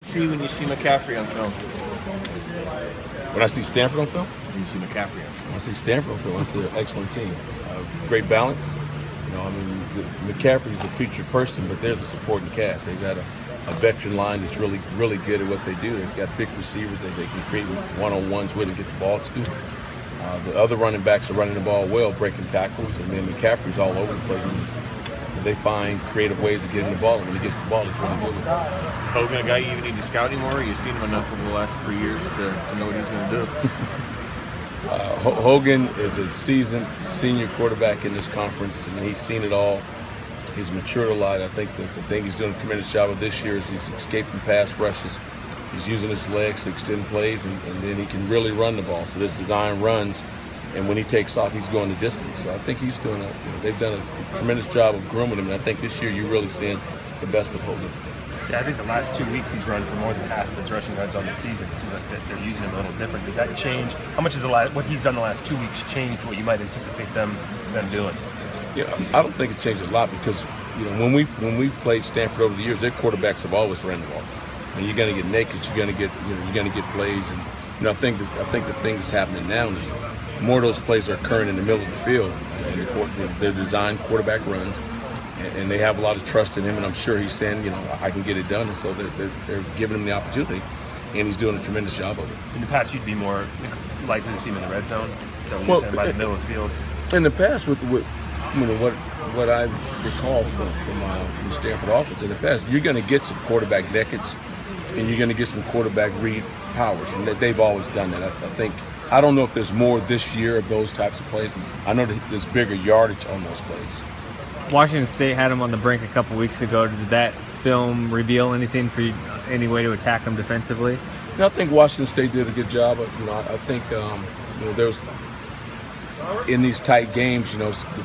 see when you see McCaffrey on film? When I see Stanford on film? When you see McCaffrey on film? When I see Stanford on film, I see an excellent team. Great balance. You know, I mean, McCaffrey's the featured person, but there's a supporting cast. They've got a veteran line that's really, really good at what they do. They've got big receivers that they can create one-on-ones with and get the ball to. The other running backs are running the ball well, breaking tackles, and then McCaffrey's all over the place. And they find creative ways to get him the ball, and when he gets the ball, he's really good with it. Hogan, a guy you even need to scout anymore? You've seen him enough over the last 3 years to know what he's going to do. Hogan is a seasoned senior quarterback in this conference, and he's seen it all. He's matured a lot. I think the thing he's doing a tremendous job of this year is he's escaping pass rushes. He's using his legs to extend plays, and then he can really run the ball. So this design runs, and when he takes off, he's going the distance. So I think he's doing they've done a tremendous job of grooming him, and I think this year you're really seeing the best of Hogan. Yeah, I think the last 2 weeks he's run for more than half of his rushing yards on the season. It seems like they're using him a little different. Does that change? How much has what he's done the last 2 weeks changed what you might anticipate them doing? Yeah, I don't think it changed a lot because when we've played Stanford over the years, their quarterbacks have always ran the ball. And you're going to get naked. You're going to get plays, and I think the thing that's happening now is more of those plays are occurring in the middle of the field. And they're designed quarterback runs. And they have a lot of trust in him, and I'm sure he's saying, I can get it done, and so they're giving him the opportunity, and he's doing a tremendous job of it. In the past, you'd be more likely to see him in the red zone, so when you're saying by the middle of the field. In the past, with what I recall from the Stanford offense in the past, you're going to get some quarterback decades, and you're going to get some quarterback read powers, and they've always done that. I don't know if there's more this year of those types of plays. I know there's bigger yardage on those plays. Washington State had him on the brink a couple weeks ago. Did that film reveal anything for you, any way to attack him defensively? I think Washington State did a good job. I think there's in these tight games, the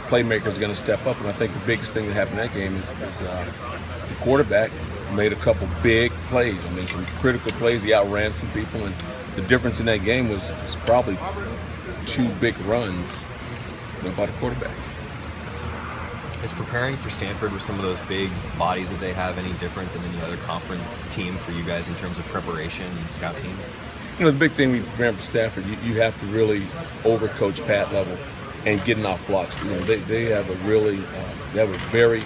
playmaker's going to step up, and I think the biggest thing that happened in that game is the quarterback made a couple big plays. I mean, some critical plays. He outran some people, and the difference in that game was probably 2 big runs by the quarterback. Is preparing for Stanford with some of those big bodies that they have any different than any other conference team for you guys in terms of preparation and scout teams? The big thing we prepare for Stanford, you have to really overcoach pad level and getting off blocks. They have they have a very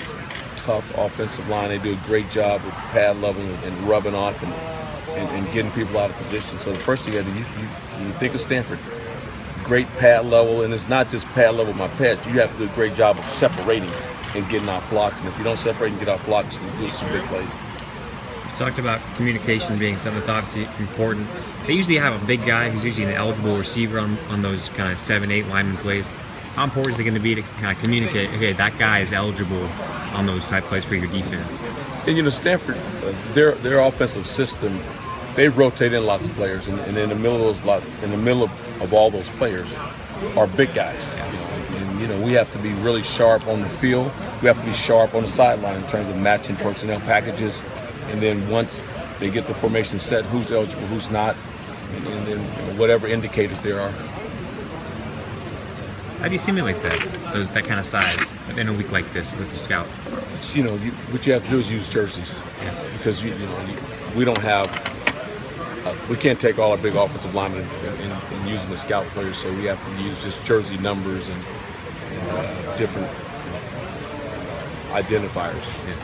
tough offensive line. They do a great job with pad level and rubbing off and getting people out of position. So the first thing you think of Stanford, great pad level, and it's not just pad level with my pads. You have to do a great job of separating and getting off blocks. And if you don't separate and get off blocks, you'll see big plays. You talked about communication being something that's obviously important. They usually have a big guy who's usually an eligible receiver on those kind of 7-8 lineman plays. How important is it going to be to kind of communicate, okay, that guy is eligible on those type plays for your defense? And Stanford, their offensive system, they rotate in lots of players, and in the middle of all those players are big guys. And we have to be really sharp on the field. We have to be sharp on the sideline in terms of matching personnel packages. And then once they get the formation set, who's eligible, who's not, and then whatever indicators there are. How do you simulate that kind of size in a week like this with your scout? What you have to do is use jerseys, because we don't have. We can't take all our big offensive linemen and use them as scout players, so we have to use just jersey numbers and different identifiers. Yeah.